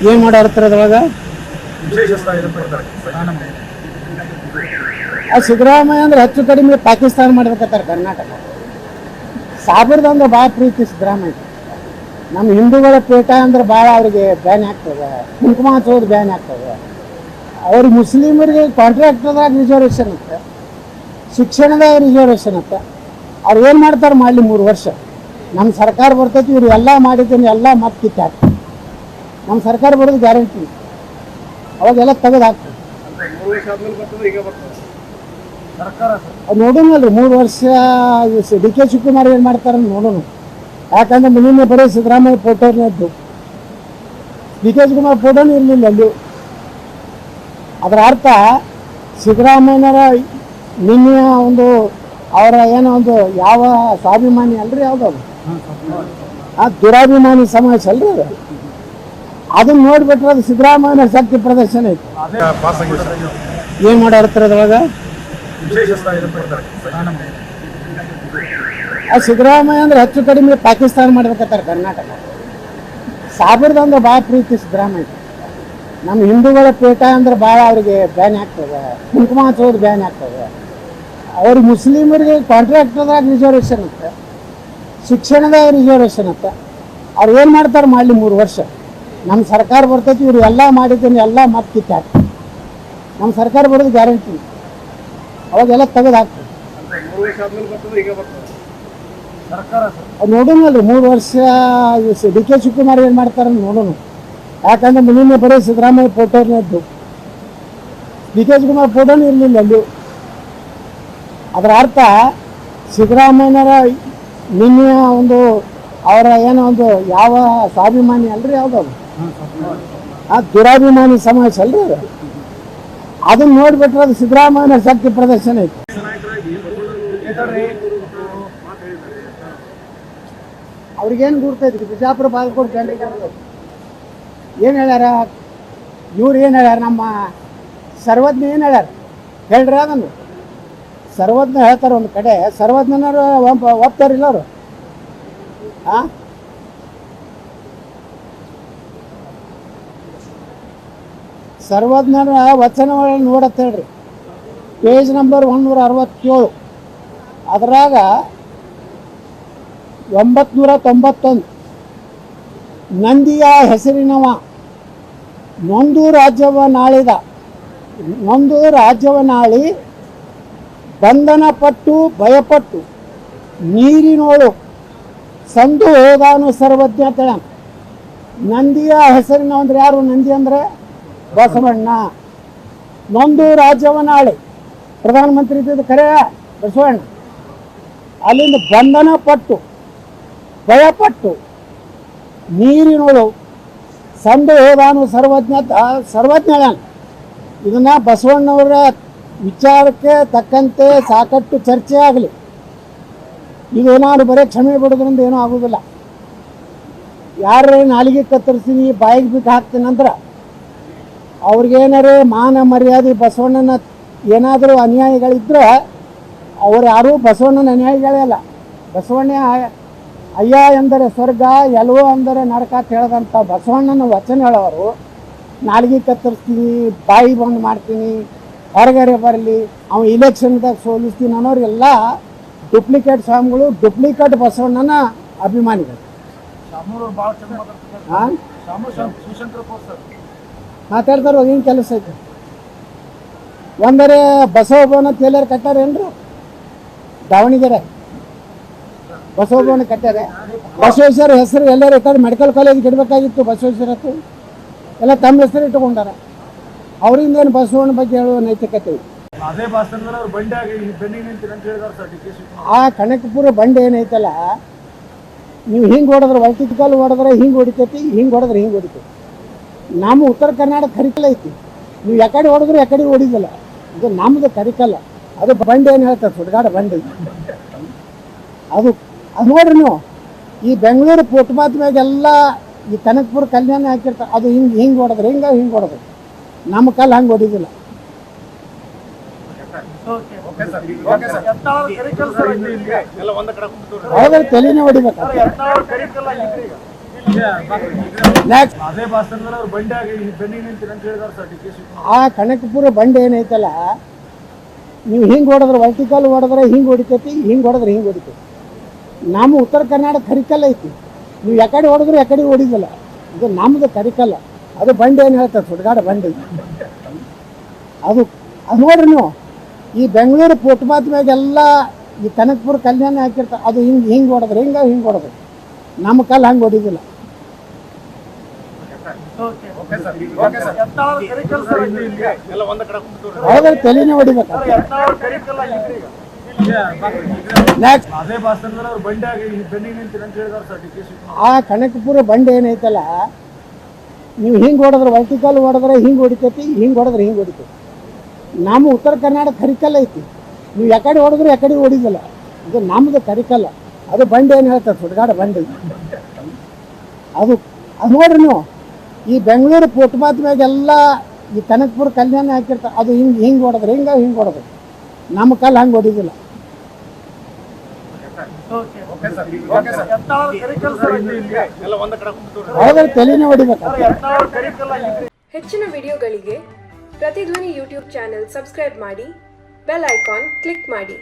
ಏನ್ ಮಾಡಾಡ್ತಾರೆ ಅದ್ರೊಳಗ ಸಿದ್ದರಾಮಯ್ಯ ಅಂದ್ರೆ ಹೆಚ್ಚು ಕಡಿಮೆ ಪಾಕಿಸ್ತಾನ ಮಾಡ್ಬೇಕತ್ತಾರ ಕರ್ನಾಟಕ. ಸಾಬರ್ದ ಅಂದ್ರೆ ಭಾಳ ಪ್ರೀತಿ ಸಿದ್ದರಾಮಯ್ಯ. ನಮ್ಮ ಹಿಂದೂಗಳ ಪೇಟ ಅಂದ್ರೆ ಭಾಳ ಅವ್ರಿಗೆ ಬ್ಯಾನ್ ಆಗ್ತದೆ, ಕುಂಕುಮ ಹಚ್ಚೋದು ಬ್ಯಾನ್ ಆಗ್ತದೆ. ಅವ್ರಿಗೆ ಮುಸ್ಲಿಮರಿಗೆ ಕಾಂಟ್ರಾಕ್ಟರ್ದಾಗ ರಿಸರ್ವೇಷನ್ ಇತ್ತು, ಶಿಕ್ಷಣದಾಗ ರಿಸರ್ವೇಷನ್ ಇತ್ತು. ಅವ್ರು ಏನು ಮಾಡ್ತಾರೆ ಮಾಡಲಿ, 3 ವರ್ಷ ನಮ್ಮ ಸರ್ಕಾರ ಬರ್ತೈತಿ, ಇವ್ರು ಎಲ್ಲ ಮಾಡಿದ್ದೀನಿ ಎಲ್ಲ ಮತ್ತೆ ಕಿತ್ತಾಕ್ತಾರೆ. ನಮ್ಮ ಸರ್ಕಾರ ಬರೋದು ಗ್ಯಾರಂಟಿ, ಅವಾಗೆಲ್ಲ ತೆಗೆದು ಹಾಕ್ತಾರೆ. ನೋಡೋಣಲ್ರಿ 3 ವರ್ಷ ಡಿ.ಕೆ. ಶಿವಕುಮಾರ್ ಏನು ಮಾಡ್ತಾರೆ ನೋಡೋಣ. ಯಾಕಂದ್ರೆ ನಿನ್ನೆ ಬರೀ ಸಿದ್ದರಾಮಯ್ಯ ಫೋಟೋನೇ ಇದ್ದು, ಡಿ.ಕೆ. ಶಿವಕುಮಾರ್ ಫೋಟೋನೇ ಇರಲಿಲ್ಲ ಅಲ್ಲಿ. ಅದರ ಅರ್ಥ ಸಿದ್ದರಾಮಯ್ಯನವರ ನಿನ್ನೆಯ ಒಂದು ಅವರ ಏನೋ ಒಂದು ಯಾವ ಸ್ವಾಭಿಮಾನಿ ಅಲ್ರಿ, ಯಾವುದದು ಆ ದುರಾಭಿಮಾನಿ ಸಮಾವೇಶ ಅಲ್ರಿ ಅದು. ಅದನ್ನ ನೋಡ್ಬಿಟ್ರೆ ಅದು ಸಿದ್ದರಾಮಯ್ಯನ ಶಕ್ತಿ ಪ್ರದರ್ಶನ ಐತಿ. ಏನು ಮಾಡಾಡ್ತಾರೆ ಅದ್ರೊಳಗ ಸಿದ್ದರಾಮಯ್ಯ ಅಂದ್ರೆ ಹೆಚ್ಚು ಕಡಿಮೆ ಪಾಕಿಸ್ತಾನ ಮಾಡ್ಬೇಕತ್ತಾರ ಕರ್ನಾಟಕ. ಸಾಬರ್ದ ಅಂದ್ರೆ ಭಾಳ ಪ್ರೀತಿ ಸಿದ್ದರಾಮಯ್ಯ. ನಮ್ಮ ಹಿಂದೂಗಳ ಪೇಟ ಅಂದ್ರೆ ಭಾಳ ಅವ್ರಿಗೆ ಬ್ಯಾನ್ ಆಗ್ತದೆ, ಕುಂಕುಮ ಹಚ್ಚೋದು ಬ್ಯಾನ್ ಆಗ್ತದೆ. ಅವ್ರಿಗೆ ಮುಸ್ಲಿಮರಿಗೆ ಕಾಂಟ್ರಾಕ್ಟರ್ದಾಗ ರಿಸರ್ವೇಷನ್ ಇತ್ತು, ಶಿಕ್ಷಣದಾಗ ರಿಸರ್ವೇಷನ್ ಇತ್ತು. ಅವ್ರು ಏನು ಮಾಡ್ತಾರೆ ಮಾಡಲಿ 3 ವರ್ಷ ನಮ್ಮ ಸರ್ಕಾರ ಬರ್ತೈತಿ, ಇವ್ರು ಎಲ್ಲ ಮಾಡಿದ್ದೀನಿ ಎಲ್ಲ ಮತ್ತೆ ಕಿತ್ತಾಕ್ತಾರೆ. ನಮ್ಮ ಸರ್ಕಾರ ಬರೋದು ಗ್ಯಾರಂಟಿ, ಅವಾಗೆಲ್ಲ ತೆಗೆದು ಹಾಕ್ತಾರೆ. ನೋಡೋಣಲ್ರಿ 3 ವರ್ಷ ಡಿ.ಕೆ. ಶಿವಕುಮಾರ್ ಏನು ಮಾಡ್ತಾರೆ ನೋಡೋಣ. ಯಾಕಂದ್ರೆ ನಿನ್ನೆ ಬರೀ ಸಿದ್ದರಾಮಯ್ಯ ಫೋಟೋನೇ ಇದ್ದು, ಡಿ.ಕೆ. ಶಿವಕುಮಾರ್ ಫೋಟೋನೇ ಇರಲಿಲ್ಲ ಅಲ್ಲಿ. ಅದರ ಅರ್ಥ ಸಿದ್ದರಾಮಯ್ಯನವರ ನಿನ್ನೆಯ ಒಂದು ಅವರ ಏನೋ ಒಂದು ಯಾವ ಸ್ವಾಭಿಮಾನಿ ಅಲ್ರಿ, ಯಾವುದದು ಆ ದುರಾಭಿಮಾನಿ ಸಮಾವೇಶ ಅಲ್ರಿ ಅದು. ಅದನ್ನ ನೋಡ್ಬಿಟ್ರೆ ಅದು ಸಿದ್ದರಾಮಯ್ಯನ ಶಕ್ತಿ ಪ್ರದರ್ಶನ ಐತಿ. ಅವ್ರಿಗೇನು ಗುರ್ತೈತಿ ಬಿಜಾಪುರ ಬಾಗಲಕೋಟೆ ಜನರಿಗೆ ಏನು ಹೇಳ್ಯಾರ, ಇವ್ರು ಏನು ಹೇಳ್ಯಾರ, ನಮ್ಮ ಸರ್ವಜ್ಞ ಏನು ಹೇಳ್ಯಾರ ಹೇಳ್ರಿ. ಅದನ್ನು ಸರ್ವಜ್ಞ ಹೇಳ್ತಾರೆ ಒಂದು ಕಡೆ, ಸರ್ವಜ್ಞನವರು ಒಪ್ತಾರಿಲ್ಲ ಅವರು. ಸರ್ವಜ್ಞರ ವಚನಗಳನ್ನು ನೋಡತ್ತೆ ಹೇಳ್ರಿ, ಪೇಜ್ ನಂಬರ್ 167. ಅದರಾಗ 991 ನಂದಿಯ ಹೆಸರಿನವ ನೊಂದು ರಾಜ್ಯವನ್ನಾಳಿ ಬಂಧನ ಪಟ್ಟು ಭಯಪಟ್ಟು ನೀರಿನೋಳು ಸಂದು ಹೋದಾನು ಸರ್ವಜ್ಞ ತಳ. ನಂದಿಯ ಹೆಸರಿನ ಅಂದ್ರೆ ಯಾರು? ನಂದಿ ಅಂದರೆ ಬಸವಣ್ಣ. ನೊಂದು ರಾಜ್ಯವನ್ನಾಳಿ ಪ್ರಧಾನಮಂತ್ರಿ ಇದ್ದಿದ್ದು ಕರೆ ಬಸವಣ್ಣ. ಅಲ್ಲಿಂದ ಬಂಧನ ಪಟ್ಟು ಭಯಪಟ್ಟು ನೀರಿನೋಳು ಸಂದು ಹೋದಾನು ಸರ್ವಜ್ಞ. ಇದನ್ನ ಬಸವಣ್ಣವರ ವಿಚಾರಕ್ಕೆ ತಕ್ಕಂತೆ ಸಾಕಷ್ಟು ಚರ್ಚೆ ಆಗಲಿ. ಇದು ನಾನು ಬರೀ ಕ್ಷಮೆ ಬಿಡೋದ್ರಿಂದ ಏನೂ ಆಗೋದಿಲ್ಲ. ಯಾರೇ ನಾಲಿಗೆ ಕತ್ತರಿಸ್ತೀನಿ ಬಾಯಿಗೆ ಬಿಟ್ಟು ಹಾಕ್ತೀನಿ ಅಂದ್ರೆ ಅವ್ರಿಗೇನಾರೇ ಮಾನ ಮರ್ಯಾದೆ ಬಸವಣ್ಣನ ಏನಾದರೂ ಅನ್ಯಾಯಗಳಿದ್ರೆ ಅವ್ರು ಯಾರೂ ಬಸವಣ್ಣನ ಅನ್ಯಾಯಿಗಳೇ ಅಲ್ಲ. ಬಸವಣ್ಣ ಅಯ್ಯ ಎಂದರೆ ಸ್ವರ್ಗ, ಎಲ್ವೋ ಅಂದರೆ ನರಕ ಅಂತ ಹೇಳಿದಂಥ ಬಸವಣ್ಣನ ವಚನ ಹೇಳೋರು ನಾಲಿಗೆ ಕತ್ತರಿಸ್ತೀನಿ, ಬಾಯಿ ಬಂದ್ ಮಾಡ್ತೀನಿ, ಹೊರಗಡೆ ಬರಲಿ, ಅವ ಇಲೆಕ್ಷನ್ದಾಗ ಸೋಲಿಸ್ತೀನಿ ಅನ್ನೋರಿಗೆಲ್ಲ ಡೂಪ್ಲಿಕೇಟ್ ಸ್ವಾಮಿಗಳು, ಡೂಪ್ಲಿಕೇಟ್ ಬಸವಣ್ಣನ ಅಭಿಮಾನಿಗಳು. ಮಾತಾಡ್ತಾರ ಏನು ಕೆಲಸ ಐತೆ? ಒಂದರೆ ಬಸವಭವನ ತೇಲರ್ ಕಟ್ಟಾರೇನ್ರು ದಾವಣಗೆರೆ ಬಸವಭವನ ಕಟ್ಟಾರೆ. ಬಸವೇಶ್ವರ ಹೆಸರು ಎಲ್ಲರೂ ಕಡೆ ಮೆಡಿಕಲ್ ಕಾಲೇಜ್ಗೆ ಇಡಬೇಕಾಗಿತ್ತು. ಬಸವೇಶ್ವರ ಎಲ್ಲ ತಮ್ಮ ಹೆಸರು ಇಟ್ಟುಕೊಂಡಾರ. ಅವರಿಂದ ಏನು ಬಸವಣ್ಣ ಬಗ್ಗೆ ಹೇಳುವ ನೈತಿಕತೆ ಇದೆ? ಆ ಕನಕಪುರ ಬಂಡೆ ಏನೈತಲ್ಲ, ನೀವು ಹಿಂಗೆ ಹೊಡೆದ್ರೆ ವರ್ಟಿಕಲ್ ಹೊಡೆದ್ರೆ ಹಿಂಗೆ ಹೊಡಿತೈತಿ, ಹಿಂಗೆ ಹೊಡೆದ್ರೆ ಹಿಂಗೆ ಹೊಡಿತೈತಿ. ನಮ್ಮ ಉತ್ತರ ಕರ್ನಾಟಕ ಕರಿಕಲ್ ಐತಿ, ನೀವು ಯಾಕಡೆ ಹೊಡೆದ್ರೆ ಯಾಕಡೆ ಹೊಡಿದಿಲ್ಲ. ಇದು ನಮ್ಮದು ಕರಿಕಲ್ಲ, ಅದು ಬಂಡೆ ಏನು ಹೇಳ್ತಾರೆ, ಸುಡ್ಗಾಡ ಬಂಡೆ. ಅದು ನೋಡ್ರಿ ನೀವು ಈ ಬೆಂಗಳೂರು ಫುಟ್ಪಾತ್ ಮ್ಯಾಗೆಲ್ಲ ಈ ಕನಕಪುರ ಕಲ್ಯಾಣ ಹಾಕಿರ್ತಾರೆ. ಅದು ಹಿಂಗೆ ಹೊಡೆದ್ರೆ ಹಿಂಗೆ ಹೊಡೆದ್ರೆ, ನಮ್ಮ ಕಲ್ಲು ಹಂಗೆ ಹೊಡಿದಿಲ್ಲ. ಹೌದ್ರೆ ತಲೆನೇ ಹೊಡಿಬೇಕು. ನೆಕ್ಸ್ಟ್ ಅದೇ ಭಾಷಣದಲ್ಲಿ ಅವ್ರು ಬಂಡೆ ಆಗಿ ಬೆನ್ನಿಗೆ ನಿಂತೀರಿ ಅಂತ ಹೇಳಿದಾರೆ ಸರ್ ಡಿ ಕೆ ಶಿವಕುಮಾರ್. ಆ ಕನಕಪುರ ಬಂಡೆ ಏನೈತಲ್ಲ, ನೀವು ಹಿಂಗೆ ಹೊಡೆದ್ರೆ ವರ್ಟಿಕಲ್ ಹೊಡೆದ್ರೆ ಹಿಂಗೆ ಹೊಡಿತೈತಿ, ಹಿಂಗೆ ಹೊಡೆದ್ರೆ ಹಿಂಗೆ ಹೊಡಿತೈತಿ. ನಮ್ಮ ಉತ್ತರ ಕರ್ನಾಟಕ ಕರಿಕಲ್ಲ ಐತಿ, ನೀವು ಯಾಕಡೆ ಹೊಡೆದ್ರೆ ಯಾಕಡೆ ಹೊಡಿದಿಲ್ಲ, ಇದು ನಮ್ಮದು ಕರಿಕಲ್ಲ. ಅದು ಬಂಡೆ ಏನು ಹೇಳ್ತಾರೆ, ಸುಡ್ಗಾಡ ಬಂಡೆ. ಅದು ಅದು ನೋಡ್ರಿ ನೀವು, ಈ ಬೆಂಗಳೂರು ಫುಟ್ಪಾತ್ ಮ್ಯಾಗೆಲ್ಲ ಈ ಕನಕಪುರ ಕಲ್ಯಾಣ ಹಾಕಿರ್ತಾರೆ, ಅದು ಹಿಂಗೆ ಹಿಂಗೆ ಹೊಡೆದ್ರೆ ಹಿಂಗೆ ಹೊಡೆದ್ರೆ, ನಮ್ಮ ಕಲ್ಲು ಹಂಗೆ ಹೊಡಿದಿಲ್ಲ. ಹೌದ್ರೆ ತಲೆನೇ ಹೊಡಿಬೇಕು. ನೆಕ್ಸ್ಟ್ ಅದೇ ಭಾಷಣದಲ್ಲಿ ಅವ್ರು ಬಂಡೆ ಆಗಿ ಬೆನ್ನಿಗೆ ನಿಂತೀರಿ ಅಂತ ಹೇಳಿದಾರೆ ಸರ್ ಡಿ ಕೆ ಶಿವಕುಮಾರ್. ಆ ಕನಕಪುರ ಬಂಡೆ ಏನೈತಲ್ಲ, ನೀವು ಹಿಂಗೆ ಹೊಡೆದ್ರೆ ವರ್ಟಿಕಲ್ ಹೊಡೆದ್ರೆ ಹಿಂಗೆ ಹೊಡಿತೈತಿ, ಹಿಂಗೆ ಹೊಡೆದ್ರೆ ಹಿಂಗೆ ಹೊಡಿತೈತಿ. ನಮ್ಮ ಉತ್ತರ ಕರ್ನಾಟಕ ಕರಿಕಲ್ಲ ಐತಿ, ನೀವು ಯಾಕಡೆ ಹೊಡೆದ್ರೆ ಯಾಕಡೆ ಹೊಡಿದಿಲ್ಲ, ಇದು ನಮ್ಮದು ಕರಿಕಲ್ಲ. ಅದು ಬಂಡೆ ಏನು ಹೇಳ್ತಾರೆ, ಸುಡ್ಗಾಡ ಬಂಡೆ. ಅದು ಅದು ನೋಡ್ರಿ ನೀವು, ಈ ಬೆಂಗಳೂರು ಫುಟ್ಪಾತ್ ಮ್ಯಾಗೆಲ್ಲ ಈ ಕನಕಪುರ ಕಲ್ಯಾಣ ಹಾಕಿರ್ತಾರೆ, ಅದು ಹಿಂಗೆ ಹಿಂಗೆ ಹೊಡೆದ್ರೆ ಹಿಂಗೆ ಹೊಡೆದ್ರೆ, ನಮ್ಮ ಕಲ್ಲು ಹಂಗೆ ಹೊಡಿದಿಲ್ಲ. ಹೌದ್ರೆ ತಲೆನೇ ಹೊಡಿಬೇಕು. ಹೆಚ್ಚಿನ ವಿಡಿಯೋಗಳಿಗೆ ಪ್ರತಿಧ್ವನಿ ಯೂಟ್ಯೂಬ್ ಚಾನೆಲ್ ಸಬ್ಸ್ಕ್ರೈಬ್ ಮಾಡಿ, ಬೆಲ್ ಐಕಾನ್ ಕ್ಲಿಕ್ ಮಾಡಿ.